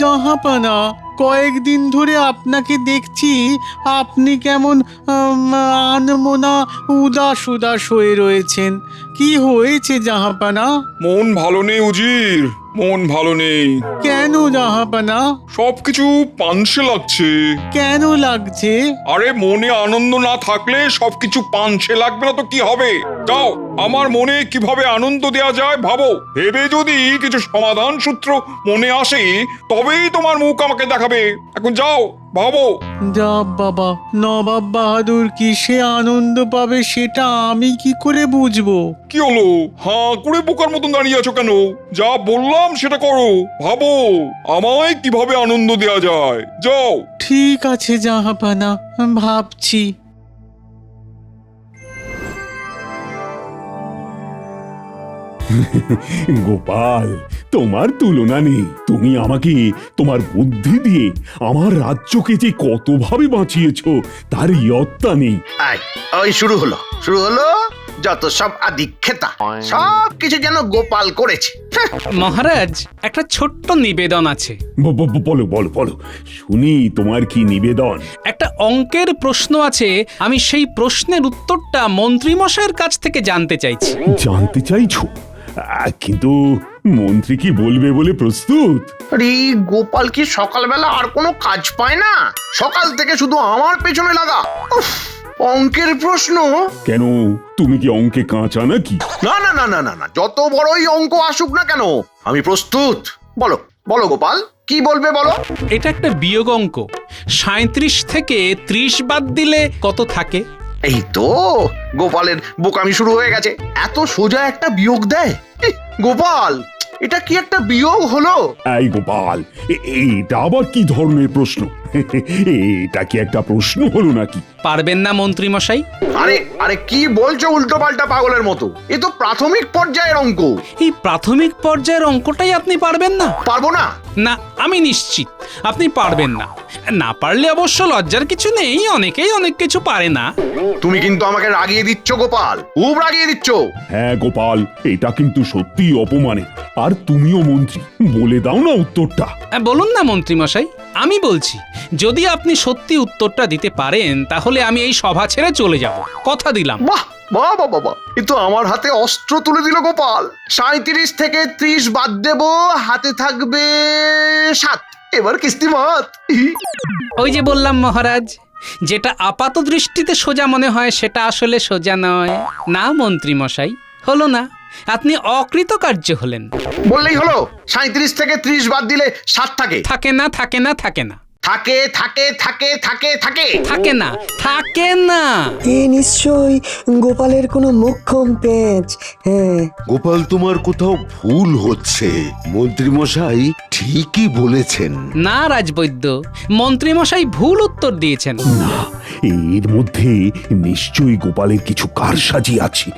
জাহাপানা, কয়েকদিন ধরে আপনাকে দেখছি আপনি কেমন আনমনা উদাস উদাস হয়ে রয়েছেন। কি হয়েছে জাহাপানা? মন ভালো নেই উজির, মন ভালো নেই। কেন জাহাপানা? সবকিছু পানসে লাগছে। কেন লাগছে? আরে মনে আনন্দ না থাকলে সবকিছু পানসে লাগবে না তো কি হবে? যাও, আমার মনে কিভাবে আনন্দ দেয়া যায় ভাবো। ভেবে যদি কিছু সমাধান সূত্র মনে আসে তবেই তোমার মুখ আমাকে দেখাবে। এখন যাও, ভাবো। যা বাবা, নবাব বাহাদুর কিসে আনন্দ পাবে সেটা আমি কি করে বুঝবো? কি হলো, হাঁ করে বোকার মতন দাঁড়িয়ে আছো কেন? যা বললাম সেটা করো, ভাবো আমায় কিভাবে আনন্দ দেয়া যায়। যাও। ঠিক আছে জাহাপানা, ভাবছি। গোপাল, তোমার তুলনা নেই। তুমি আমাকে তোমার বুদ্ধি দিয়ে আমার রাজ্যকে যে কতভাবে বাঁচিয়েছো তার ইয়ত্তা নেই। ওই শুরু হলো যত সব আদিক্ষেতা, সব কিছু যেন গোপাল করেছে। মহারাজ, একটা ছোট্ট নিবেদন আছে। বলো বলো বলো, শুনি তোমার কি নিবেদন। একটা অঙ্কের প্রশ্ন আছে, আমি সেই প্রশ্নের উত্তরটা মন্ত্রীমশাইয়ের কাছ থেকে জানতে চাইছি। জানতে চাইছো? কিন্তু মন্ত্রী কি বলবে বলে প্রস্তুত? আরে গোপাল কি সকালবেলা আর কোনো কাজ পায় না? সকাল থেকে শুধু আমার পেছনে লাগা। উফ, অঙ্কের প্রশ্ন? কেন, তুমি কি অঙ্কে কাঁচা নাকি? না না না না না না, যত বড়ই অঙ্ক আসুক না কেন আমি প্রস্তুত। বলো বলো গোপাল, কি বলবে বলো। এটা একটা বিয়োগ অঙ্ক। 37 থেকে 30 বাদ দিলে কত থাকে? এই তো গোপালের বোকামি শুরু হয়ে গেছে। এত সোজা একটা বিয়োগ দেয়? গোপাল, এটা কি একটা বিয়োগ হলো? এই গোপাল, এটা আবার কি ধরনের প্রশ্ন? এটা কি একটা প্রশ্ন হলো নাকি? পারবেন না মন্ত্রীমশাই? আরে আরে কি বলছো উল্টো পাল্টা পাগলের মতো? এ তো প্রাথমিক পর্যায়ের অঙ্ক। এই প্রাথমিক পর্যায়ের অঙ্কটাই আপনি পারবেন না? পারবো না? না, আমি নিশ্চিত আপনি পারবেন না। না পারলে অবশ্য লজ্জার কিছু নেই, অনেকেই অনেক কিছু পারে না। তুমি কিন্তু আমাকে রাগিয়ে দিচ্ছ গোপাল, খুব রাগিয়ে দিচ্ছ। হ্যাঁ গোপাল, এটা কিন্তু সত্যি অপমানের। আর তুমিও মন্ত্রী, বলে দাও না উত্তরটা। বলুন না মন্ত্রীমশাই, আমি বলছি, যদি আপনি সত্যি উত্তরটা দিতে পারেন তাহলে আমি এই সভা ছেড়ে চলে যাব, কথা দিলাম। বাহ বাহ বাহ বাহ, কিন্তু আমার হাতে অস্ত্র তুলে দিল গোপাল। 37 থেকে 30 বাদ দেব, হাতে থাকবে 7। এবার কিস্তিমাত। ওই যে বললাম মহারাজ, যেটা আপাত দৃষ্টিতে সোজা মনে হয় সেটা আসলে সোজা নয়। না মন্ত্রীমশাই, হলো না, আপনি অকৃতকার্য হলেন। বললেই হলো 37 থেকে 30 বাদ দিলে 7 থাকে। থাকে না, থাকে না, থাকে না, থাকে থাকে থাকে থাকে থাকে থাকে না, থাকে না। এ নিশ্চয়ই গোপালের কোনো মোক্ষম পেঁচ। হ্যাঁ, গোপাল, তোমার কোথাও ভুল হচ্ছে। মন্ত্রীমশাই ঠিকই বলেছেন। না রাজবৈদ্য, মন্ত্রীমশাই ভুল উত্তর দিয়েছেন। না, এর মধ্যে নিশ্চয়ই গোপালের কিছু কারসাজি আছে।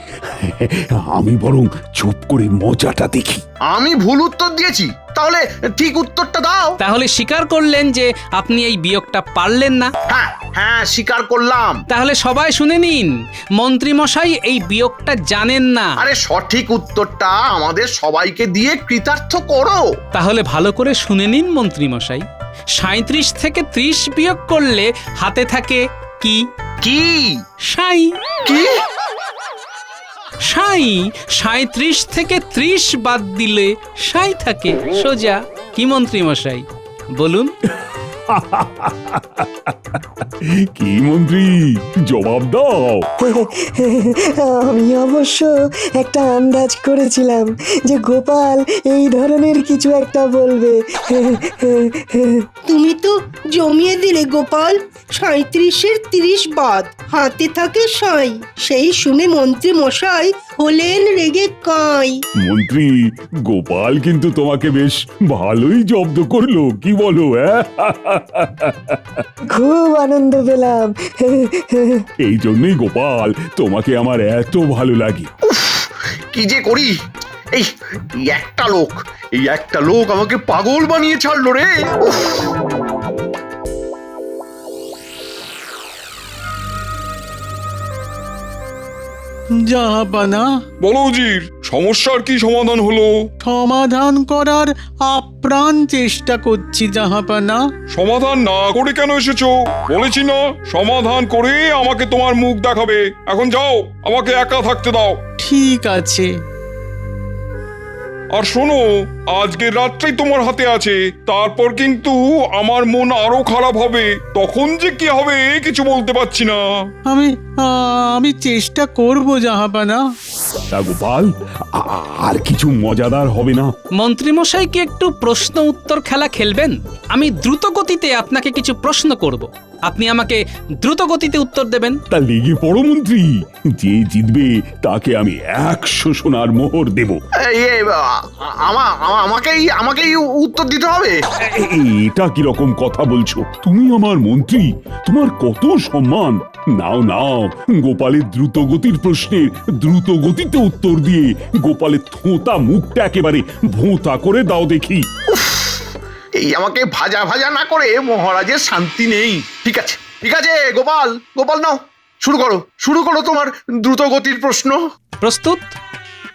আমি বরং চুপ করে মজাটা দেখি। আমি ভুল উত্তর দিয়েছি, তাহলে ঠিক উত্তরটা দাও। তাহলে স্বীকার করলেন যে আপনি এই বিয়োগটা পারলেন না? হ্যাঁ হ্যাঁ, স্বীকার করলাম। তাহলে সবাই শুনে নিন, মন্ত্রীমশাই এই বিয়োগটা জানেন না। আরে সঠিক উত্তরটা আমাদের সবাইকে দিয়ে কৃতার্থ করো। তাহলে ভালো করে শুনে নিন মন্ত্রীমশাই, 37 থেকে 30 বিয়োগ করলে হাতে থাকে কি? কি? সাই। কি? সাই। 37 থেকে 30 বাদ দিলে সাই থাকে, সোজা। কি মন্ত্রীমশাই, বলুন। কি মন্ত্রী, জবাব দাও। আমি অবশ্য একটা আন্দাজ করেছিলাম যে গোপাল এই ধরনের কিছু একটা বলবে। তুমি তো জমিয়ে দিলে গোপাল। 37-এর 30 বাদ, হাতে থাকে সাই। সেই শুনে মন্ত্রী মশাই হলেন রেগে কাঁই। মন্ত্রী, গোপাল কিন্তু তোমাকে বেশ ভালোই জব্দ করলো, কি বলো? খুব আনন্দ পেলাম। এই জন্যই গোপাল, তোমাকে আমার এত ভালো লাগে। কি যে করি, এই একটা লোক আমাকে পাগল বানিয়ে ছাড়লো রে। উফ। জাহাপানা, বলো উজির, সমস্যার কি সমাধান হলো? সমাধান করার আপ্রাণ চেষ্টা করছি জাহাপানা। সমাধান না করে কেন এসেছো? বলেছি না সমাধান করে আমাকে তোমার মুখ দেখাবে। এখন যাও, আমাকে একা থাকতে দাও। ঠিক আছে। আর শোনো, আজকের রাত্রেই তোমার হাতে আছে, তারপর কিন্তু আমার মন আরো খারাপ হবে। তখন যে কি হবে কিছু বলতে পারছি না। আমি চেষ্টা করব জাহাপানা। তা গোপাল, আর কিছু মজাদার হবে না? মন্ত্রীমশাই কি একটু প্রশ্ন উত্তর খেলা খেলবেন? আমি দ্রুত গতিতে আপনাকে কিছু প্রশ্ন করব, আপনি আমাকে দ্রুত গতিতে উত্তর দেবেন। তা লেগে পড়ো মন্ত্রী, যে জিতবে তাকে আমি 100 সোনার মোহর দেব। আমাকেই উত্তর দিতে হবে? এটা কি রকম কথা বলছো? তুমি আমার মন্ত্রী, তোমার কত সম্মান। নাও নাও, গোপালের দ্রুত গতির প্রশ্নের দ্রুত গতিতে উত্তর দিয়ে গোপালের থোঁতা মুখটা একেবারে ভোঁতা করে দাও দেখি। এই আমাকে ভাজা ভাজা না করে মহারাজের শান্তি নেই। ঠিক আছে ঠিক আছে, গোপাল গোপাল নাও, শুরু করো তোমার দ্রুত গতির প্রশ্ন। প্রস্তুত?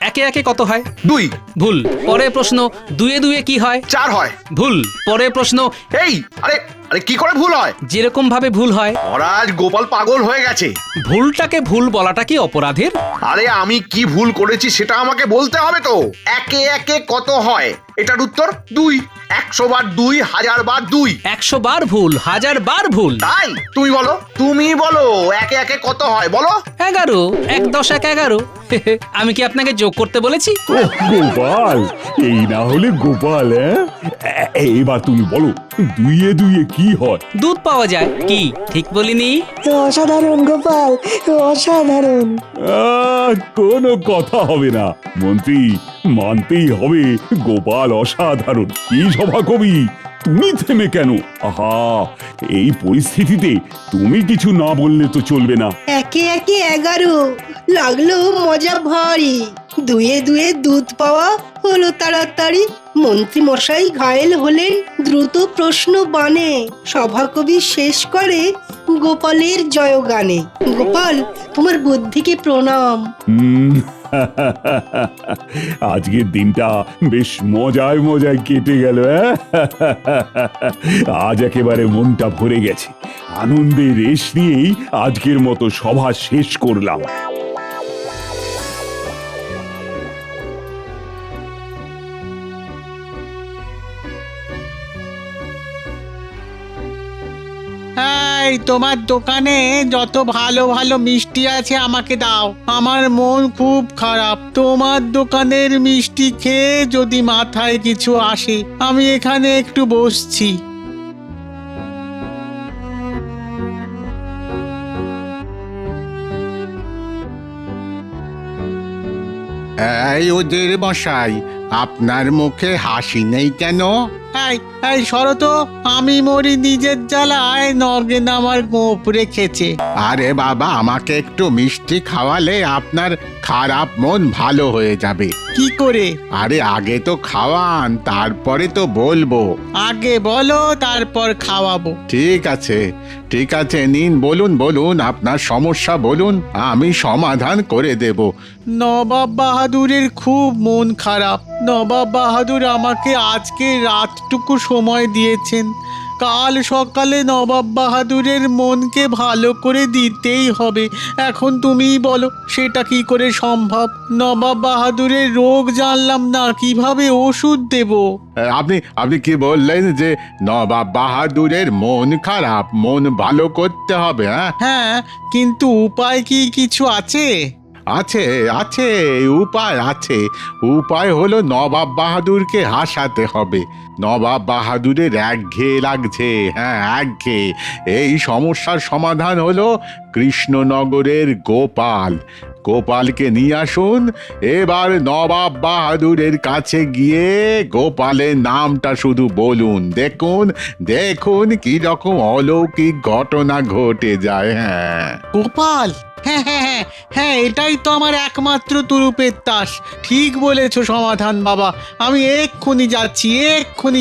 একে একে কত হয়? 2। ভুল। পরের প্রশ্ন, 2 এ 2 কি হয়? 4 হয়। ভুল। পরের প্রশ্ন, এই আরে আরে কি করে ভুল হয়? যেরকম ভাবে ভুল হয়। মহারাজ, গোপাল পাগল হয়ে গেছে। ভুলটাকে ভুল বলাটা কি অপরাধের? আরে আমি কি ভুল করেছি সেটা আমাকে বলতে হবে তো। একে একে কত হয়, এটার উত্তর 2। 100 বার 2, 1000 বার 2। 100 বার ভুল, 1000 বার ভুল। তাই তুমি বলো একে একে কত হয়, বলো। 11। 1 10 1 11। আমি কি আপনাকে যোগ করতে বলেছি? গোপাল, এই না হলে গোপাল। এবার তুমি বলো, 2 এ 2 কি হয়? দুধ পাওয়া যায়। কি ঠিক বলিনি? অসাধারণ গোপাল, অসাধারণ। কোনো কথা হবে না মন্ত্রী, মানতেই হবে গোপাল অসাধারণ। কি সভা কবি, তুমি থেমে কেন? আহা, এই পরিস্থিতিতে তুমি কিছু না বললে তো চলবে না। একে একে 11 লাগলো মজা ভারী। 2 এ 2 দুধ পাওয়া হলো তাড়াতাড়ি। মন্ত্রী মশাই ঘায়েল হলেন দ্রুত প্রশ্ন বানে। সভাকবি শেষ করে গোপালের জয়গানে। গোপাল, তোমার বুদ্ধিকে প্রণাম। আজকের দিনটা বেশ মজায় মজায় কেটে গেল। আজ একেবারে মনটা ভরে গেছে। আনন্দের রেশ নিয়েই আজকের মতো সভা শেষ করলাম। এই তোমার দোকানে যত ভালো ভালো মিষ্টি আছে আমাকে দাও। আমার মন খুব খারাপ। তোমার দোকানের মিষ্টি খেয়ে যদি মাথায় কিছু আসে, আমি এখানে একটু বসছি। এই উজির মশাই, আপনার মুখে হাসি নেই কেন? এই সরো তো, আমি মরি নিজের জ্বালায়, নগেন আমার গোপ রেখেছে। আরে বাবা, আমাকে একটু মিষ্টি খাওয়ালে আপনার খারাপ মন ভালো হয়ে যাবে। কি করে? আরে আগে তো খাওয়ান, তারপরে তো বলবো। আগে বলো, তারপর খাওয়াবো। ঠিক আছে, নিন, বলুন আপনার সমস্যা বলুন, আমি সমাধান করে দেব। নবাব বাহাদুরের খুব মন খারাপ। নবাব বাহাদুর আমাকে আজকে রাতটুকু সময় দিয়েছেন। কাল সকালে নবাব বাহাদুরের মনকে ভালো করে দিতেই হবে। এখন তুমিই বলো, সেটা কি করে সম্ভব? নবাব বাহাদুরের রোগ জানলাম না, কিভাবে ওষুধ দেব? আপনি কি বললেন যে নবাব বাহাদুরের মন খারাপ, মন ভালো করতে হবে? হ্যাঁ, কিন্তু উপায় কি কিছু আছে? আছে, উপায় আছে। উপায় হলো নবাব বাহাদুরকে হাসাতে হবে। নবাব বাহাদুরের একঘেয়ে লাগছে। একঘেয়ে। এই সমস্যার সমাধান হলো কৃষ্ণনগরের গোপালকে নিয়ে আসুন। এবার নবাব বাহাদুরের কাছে গিয়ে গোপালের নামটা শুধু বলুন, দেখুন কি রকম অলৌকিক ঘটনা ঘটে যায়। গোপাল, হ্যাঁ, এটাই তো আমার একমাত্র তুরুপের তাস। ঠিক বলেছ সমাধান বাবা। আমি এক্ষুনি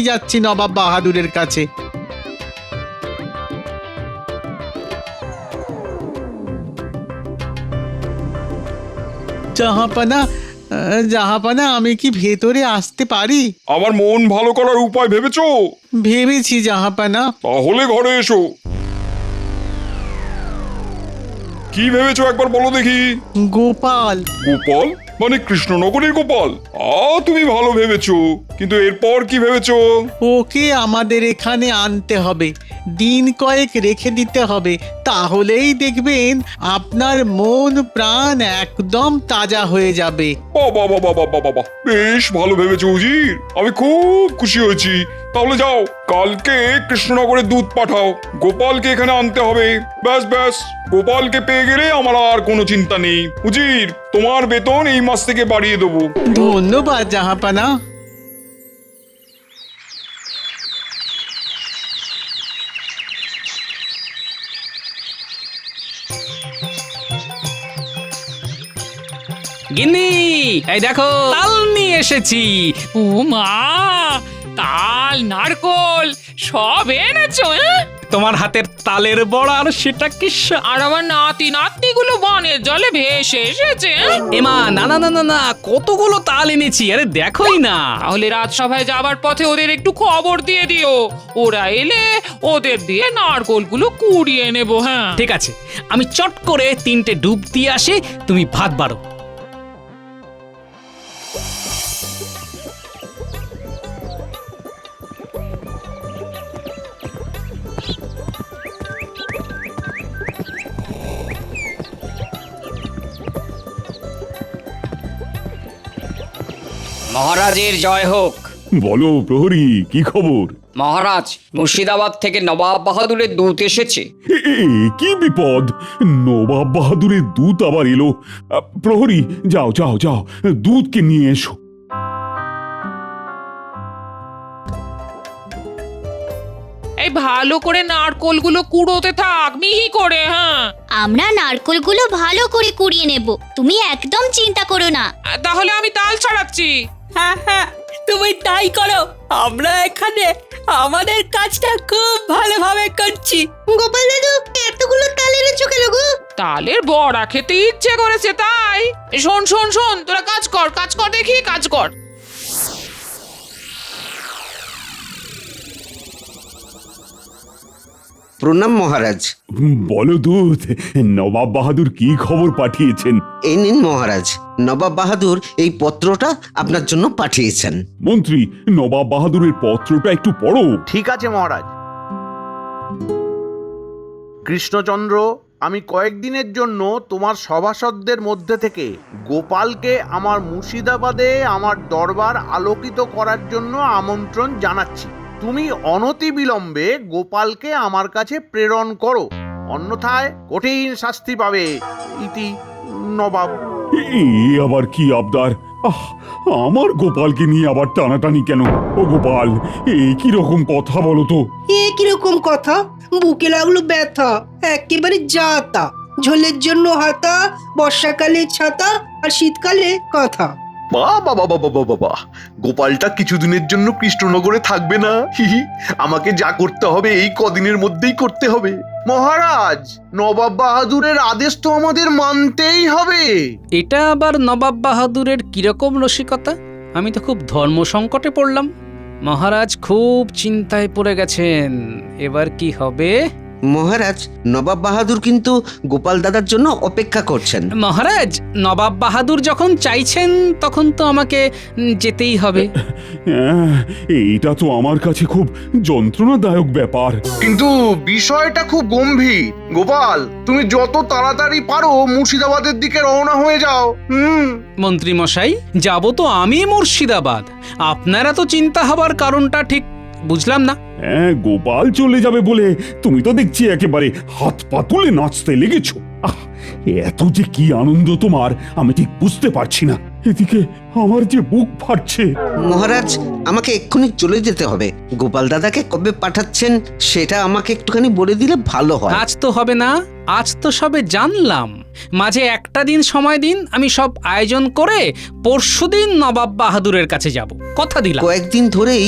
যাচ্ছি নবাব বাহাদুরের কাছে। জাহাপানা, জাহাপানা আমি কি ভেতরে আসতে পারি? আমার মন ভালো করার উপায় ভেবেছো? ভেবেছি জাহাপানা। তাহলে ঘরে এসো। কি ভেবেছো একবার বলো দেখি। গোপাল। গোপাল মানে কৃষ্ণনগরের গোপাল? তুমি ভালো ভেবেছো, কিন্তু এরপর কি ভেবেছো? ওকে আমাদের এখানে আনতে হবে, দিন কয়েক রেখে দিতে হবে, তাহলেই দেখবেন আপনার মন প্রাণ একদম তাজা হয়ে যাবে। বাবা বাবা বাবা বাবা, বেশ ভালো ভেবেছো উজির, আমি খুব খুশি হয়েছি। তাহলে যাও, কালকে কৃষ্ণনগরে দুধ পাঠাও, গোপালকে এখানে আনতে হবে। ব্যাস ব্যাস, গোপালকে পেয়ে গেলে আমার আর কোনো চিন্তা নেই। উজির, তোমার বেতন এই মাস থেকে বাড়িয়ে দেবো। ধন্যবাদ জাহাপানা। গিন্নি, এই দেখো তাল নিয়ে এসেছি। ও মা, তাল নারকোল সব এনেছো? তোমার হাতের তালের বড়ার সেটা কি আর আমার নাতি নাতনিগুলো বনের জলে ভেসে এসেছে। এমা, না না না না না, কতগুলো তাল এনেছি, আরে দেখোই না। তাহলে রাজসভায় যাবার পথে ওদের একটু খবর দিয়ে দিও, ওরা এলে ওদের দিয়ে নারকোলগুলো কুড়িয়ে নেবো। হ্যাঁ ঠিক আছে, আমি চট করে 3টে ডুব দিয়ে আসি, তুমি ভাত বাড়ো। মহারাজের জয় হোক। বলো প্রহরী, কি খবর? মহারাজ, মুর্শিদাবাদ থেকে নবাব বাহাদুরের দূত এসেছে। কি বিপদ! নবাব বাহাদুরের দূত আবার এলো। প্রহরী, যাও যাও যাও, দূতকে নিয়ে এসো। এই ভালো করে নারকোলগুলো কুড়োতে থাক, মিহি করে। হ্যাঁ, আমরা নারকোলগুলো ভালো করে কুড়িয়ে নেব, তুমি একদম চিন্তা করো না। তাহলে আমি তাল ছাড়াচ্ছি। হ্যাঁ হ্যাঁ, তুমি তাই করো, আমরা এখানে আমাদের কাজটা খুব ভালোভাবে করছি। গোপাল দাদু, এতগুলো তাল এনেছো কেন গো? তালের বড়া খেতে ইচ্ছে করেছে তাই। শোন শোন শোন, তোরা কাজ কর, কাজ কর দেখি, কাজ কর। প্রণাম মহারাজ। বলো দূত, নবাব বাহাদুর কি খবর পাঠিয়েছেন? এই নিন মহারাজ, নবাব বাহাদুর এই পত্রটা আপনার জন্য পাঠিয়েছেন। মন্ত্রী, নবাব বাহাদুরের পত্রটা একটু পড়ো। ঠিক আছে মহারাজ। কৃষ্ণচন্দ্র, আমি কয়েকদিনের জন্য তোমার সভাসদদের মধ্যে থেকে গোপালকে আমার মুর্শিদাবাদে আমার দরবার আলোকিত করার জন্য আমন্ত্রণ জানাচ্ছি। তুমি অনতিবিলম্বে গোপালকে আমার কাছে প্রেরণ করো, অন্যথায় কঠিন শাস্তি পাবে। ইতি নবাব। আবার কি আবদার? আমার গোপালকে নিয়ে আবার টানাটানি কেন? ও গোপাল, কি রকম কথা বলো তো? কিরকম কথা? বুকে লাগলো ব্যথা, একেবারে যাতা। ঝোলের জন্য হাতা, বর্ষাকালে ছাতা, আর শীতকালে কথা। বাবা বাবা বাবা বাবা, গোপালটা কিছুদিনের জন্য কৃষ্ণনগরে থাকবে না। আমাকে যা করতে হবে এই কদিনের মধ্যেই করতে হবে। মহারাজ, নবাব বাহাদুরের আদেশ তো আমাদের মানতেই হবে। এটা আবার নবাব বাহাদুরের কিরকম রসিকতা? আমি তো খুব ধর্ম সংকটে পড়লাম। মহারাজ খুব চিন্তায় পড়ে গেছেন, এবার কি হবে? মহারাজ, নবাব বাহাদুর কিন্তু গোপাল দাদার জন্য অপেক্ষা করছেন। মহারাজ, নবাব বাহাদুর যখন চাইছেন তখন তো আমাকে যেতেই হবে। এইটা তো আমার কাছে খুব যন্ত্রণাদায়ক ব্যাপার। কিন্তু বিষয়টা খুব গম্ভীর। গোপাল, তুমি যত তাড়াতাড়ি পারো মুর্শিদাবাদের দিকে রওনা হয়ে যাও। মন্ত্রী মশাই, যাব তো আমি মুর্শিদাবাদ, আপনারা তো চিন্তা হবার কারণটা ঠিক বুঝলাম না। গোপাল চলে যাবে বলে তুমি তো দেখছি একেবারে হাত পা তুলে নাচতে লেগেছো। এত যে কি আনন্দ তোমার আমি ঠিক বুঝতে পারছি না। এদিকে আমার যে বুক ফাটছে। মহারাজ, আমাকে এক্ষুনি চলে যেতে হবে। গোপাল দাদাকে কবে পাঠাচ্ছেন সেটা আমাকে একটুখানি বলে দিলে ভালো হয়। আজ তো হবে না, আজ তো সবে জানলাম। মাঝে একটা দিন সময় দিন, আমি সব আয়োজন করে পরশুদিন নবাব বাহাদুরের কাছে যাব, কথা দিলাম। কয়েকদিন ধরেই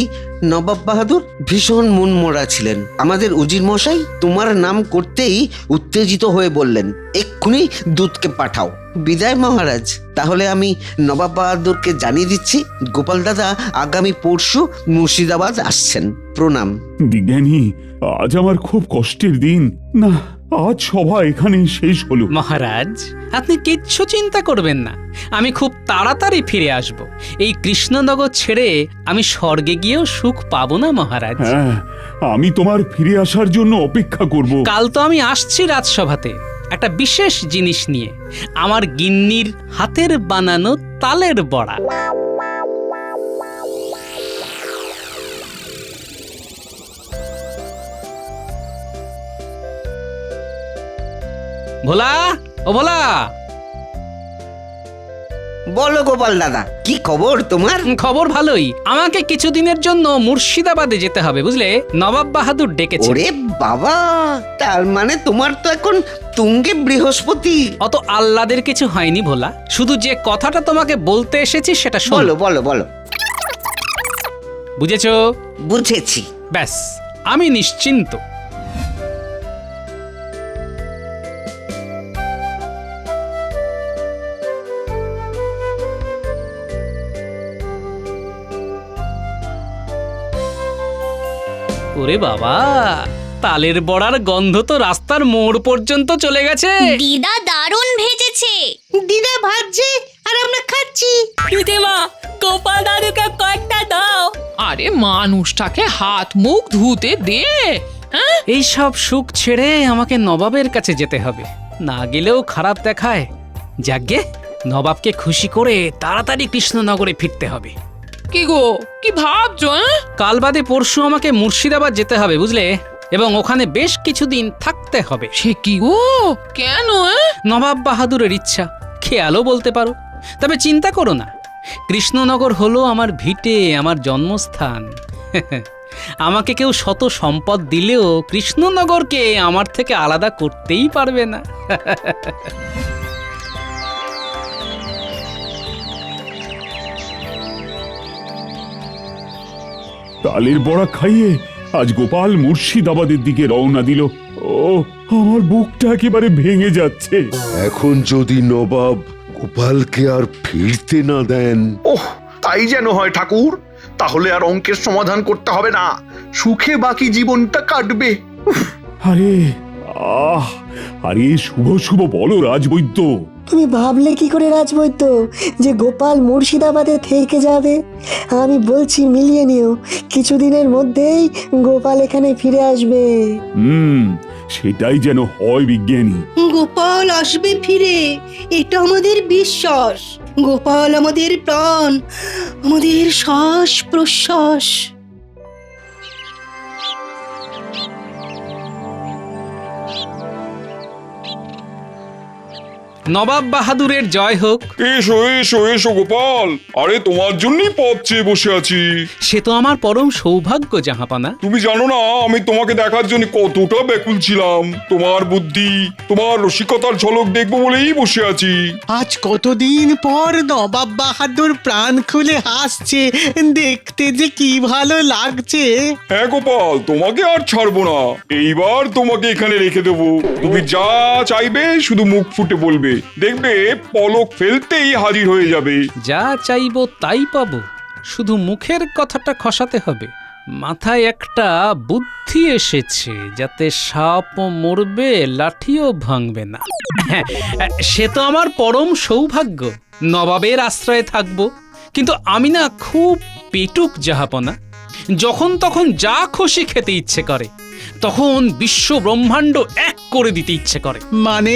নবাব বাহাদুর ভীষণ মনমরা ছিলেন। আমাদের উজির মশাই তোমার নাম করতেই উত্তেজিত হয়ে বললেন, এক্ষুনি দূতকে পাঠাও। বিদায় মহারাজ। তাহলে আমি নবাব বাহাদুরকে জানিয়ে দিচ্ছি, গোপাল দাদা আগামী পরশু মুর্শিদাবাদ আসছেন। প্রণাম। বিজ্ঞানী, আজ আমার খুব কষ্টের দিন। না, আজ সভা এখানেই শেষ হলো। মহারাজ, আপনি কিচ্ছু চিন্তা করবেন না, আমি খুব তাড়াতাড়ি ফিরে আসব। এই কৃষ্ণনগর ছেড়ে আমি স্বর্গে গিয়েও সুখ পাবো না মহারাজ। হ্যাঁ, আমি তোমার ফিরে আসার জন্য অপেক্ষা করব। কাল তো আমি আসছি রাজসভাতে একটা বিশেষ জিনিস নিয়ে, আমার গিন্নির হাতের বানানো তালের বড়া। ভোলা, ও ভোলা, বলো গোপাল দাদা, কি খবর তোমার? খবর ভালোই। আমাকে কিছুদিনের জন্য মুর্শিদাবাদে যেতে হবে, বুঝলে? নবাব বাহাদুর ডেকেছে। ওরে বাবা, তার মানে তোমার তো এখন তুঙ্গে বৃহস্পতি। অত আহ্লাদের কিছু হয়নি ভোলা, শুধু যে কথাটা তোমাকে বলতে এসেছি সেটা শোনো। বলো বলো বলো। বুঝেছো? বুঝেছি। ব্যাস, আমি নিশ্চিন্ত। ওরে বাবা, তালের বড়ার গন্ধ তো রাস্তার মোড় পর্যন্ত চলে গেছে। দিদা দারুণ ভেজেছে। দিদা ভাজছে আর আমরা খাচ্ছি। দিদিমা, গোপাল দাদুকে কয়েকটা দাও। আরে মানুষটাকে হাত মুখ ধুতে দে। হ্যাঁ, এই সব সুখ ছেড়ে আমাকে নবাবের কাছে যেতে হবে, না গেলেও খারাপ দেখায়। যাগ্গে, নবাবকে খুশি করে তাড়াতাড়ি কৃষ্ণনগরে ফিরতে হবে। কি গো, কি ভাবছো? কাল বাদে পরশু আমাকে মুর্শিদাবাদ যেতে হবে, বুঝলে? এবং ওখানে বেশ কিছুদিন থাকতে হবে। সে কি গো, কেন? নবাব বাহাদুরের ইচ্ছা, খেয়ালও বলতে পারো। তবে চিন্তা করো না, কৃষ্ণনগর হলো আমার ভিটে, আমার জন্মস্থান। আমাকে কেউ শত সম্পদ দিলেও কৃষ্ণনগরকে আমার থেকে আলাদা করতেই পারবে না। তালের বড়া খাইয়ে আজ গোপাল মুর্শিদাবাদের দিকে রওনা দিল। ও, আমার বুকটা একেবারে ভেঙে যাচ্ছে। এখন যদি নবাব গোপালকে আর ফিরতে না দেন। ওহ, তাই যেন হয় ঠাকুর। তাহলে আর অঙ্কের সমাধান করতে হবে না, সুখে বাকি জীবনটা কাটবে। আরে আরে শুভ শুভ বলো রাজবৈদ্য। তুমি ভাবলে কি করে রাজবৈদ্য যে গোপাল মুর্শিদাবাদে থেকে যাবে? আমি বলছি মিলিয়ে নিও, কিছুদিনের মধ্যেই গোপাল এখানে ফিরে আসবে। সেটাই যেন হয় বিজ্ঞানী। গোপাল আসবে ফিরে, এটা আমাদের বিশ্বাস। গোপাল আমাদের প্রাণ, আমাদের শ্বাস প্রশ্বাস। নবাব বাহাদুরের জয় হোক। এসো এসো এসো গোপাল, আরে তোমার জন্যই পথ চেয়ে বসে আছি। সে তো আমার পরম সৌভাগ্য জাহাপানা। তুমি জানো না আমি তোমাকে দেখার জন্য কতটা ব্যাকুল ছিলাম। তোমার বুদ্ধি, তোমার রসিকতার ঝলক দেখবো বলেই বসে আছি। আজ কতদিন পর নবাব বাহাদুর প্রাণ খুলে হাসছে, দেখতে যে কি ভালো লাগছে। হ্যাঁ গোপাল, তোমাকে আর ছাড়বো না। এইবার তোমাকে এখানে রেখে দেবো। তুমি যা চাইবে শুধু মুখ ফুটে বলবে, দেখবে পলক ফেলতেই হাজির হয়ে যাবে। যা চাইবো তাই পাবো, শুধু মুখের কথাটা খসাতে হবে। মাথায় একটা বুদ্ধি এসেছে, যাতে সাপও মরবে লাঠিও ভাঙবে না। হ্যাঁ, সে তো আমার পরম সৌভাগ্য, নবাবের আশ্রয়ে থাকবো। কিন্তু আমি না খুব পেটুক জাহাপনা, যখন তখন যা খুশি খেতে ইচ্ছে করে, তখন বিশ্ব ব্রহ্মাণ্ড এক করে দিতে ইচ্ছে করে। মানে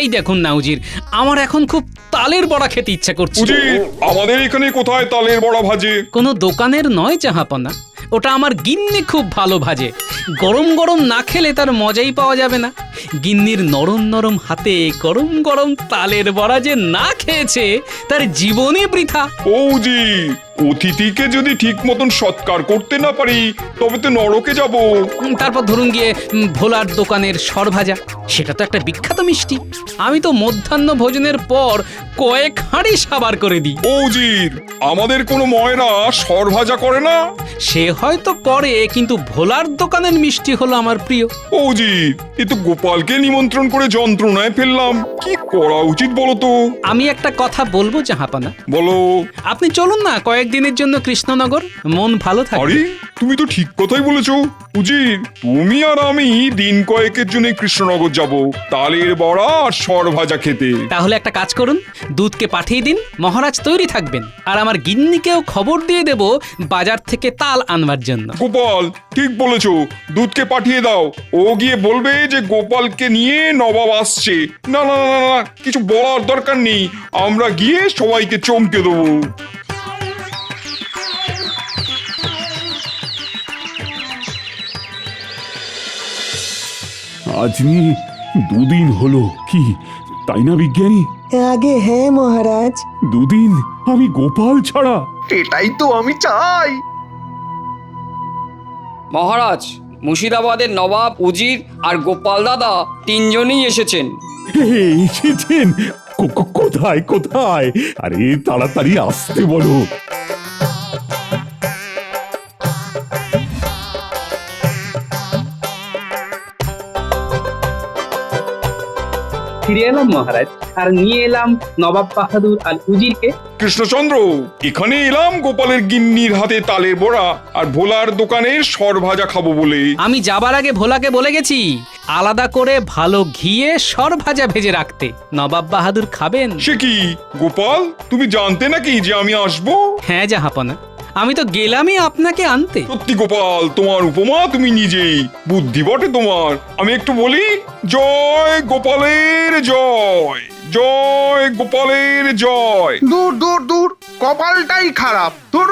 এই দেখুন না উজির, আমার এখন খুব তালের বড়া খেতে ইচ্ছে করছে। উজির, আমাদের এখানে কোথায় তালের বড়া ভাজে? কোনো দোকানের নয় জাহাপনা, ওটা আমার গিন্নি খুব ভালো ভাজে। গরম গরম না খেলে তার মজাই পাওয়া যাবে না। গিন্নির নরম নরম হাতে গরম গরম তালের বড়া যে না খেয়েছে তার জীবনই বৃথা। ওজি, অতিথিকে যদি ঠিক মতন সৎকার করতে না পারি তবে তো নরকে যাব। তারপর ধরুন গিয়ে ভোলার দোকানের সরভাজা, সেটা তো একটা বিখ্যাত মিষ্টি। আমি তো মধ্যাহ্ন ভোজনের পর কয়েক হাঁড়ি সাবার করে দিই। ওজির, আমাদের কোনো ময়রা সরভাজা করে না? সে হয়তো করে, কিন্তু ভোলার দোকানের মিষ্টি হলো আমার প্রিয়। ওজির, এ তো গোপালকে নিমন্ত্রণ করে যন্ত্রণায় ফেললাম, কি করা উচিত বলো তো? আমি একটা কথা বলবো জাহাপানা। বলো। আপনি চলুন না কয়েকদিনের জন্য কৃষ্ণনগর, মন ভালো থাকবে। আরে, তুমি তো ঠিক কথাই বলেছো উজির। তুমি আর আমি দিন কয়েকের জন্য কৃষ্ণনগর যাব, তালের বড়া আর সরভাজা খেতে। তাহলে একটা কাজ করুন, দুধকে পাঠিয়ে দিন, মহারাজ তৈরি থাকবেন। আর আমার গিন্নিকেও খবর দিয়ে দেব বাজার থেকে তাল আনবার জন্য। গোপাল, ঠিক বলেছো, দুধকে পাঠিয়ে দাও। ও গিয়ে বলবে যে গোপালকে নিয়ে নবাব আসছে। না না না না, কিছু বলার দরকার নেই, আমরা গিয়ে সবাইকে চমকে দেবো। আজ নিয়ে দুদিন হলো, কি তাই না বিজ্ঞানী? আগে হ্যাঁ মহারাজ। দুদিন আমি গোপাল ছাড়া। এটাই তো আমি চাই। মহারাজ, মুর্শিদাবাদের নবাব, উজির আর গোপাল দাদা তিনজনই এসেছেন। এসেছেন? কোথায় কোথায়? আরে তাড়াতাড়ি আসতে বলো। ফিরে এলাম মহারাজ, আর নিয়ে এলাম নবাব বাহাদুর আর উজিরকে। কৃষ্ণচন্দ্র, এখানে এলাম গোপালের গিন্নির হাতে তালের বড়া আর ভোলার দোকানের সরভাজা খাবো বলে। আমি যাবার আগে ভোলাকে বলে গেছি আলাদা করে ভালো ঘিয়ে সরভাজা ভেজে রাখতে। নবাব বাহাদুর খাবেন। সে কি গোপাল, তুমি জানতে নাকি যে আমি আসবো? হ্যাঁ জাহাপনা, আমি তো গেলামই আপনাকে আনতে। সত্যি গোপাল, তোমার উপমা তুমি নিজেই, বুদ্ধি বটে তোমার। আমি একটু বলি, জয় গোপালের জয়, জয় গোপালের জয়। দূর দূর দূর, কপালটাই খারাপ। দূর।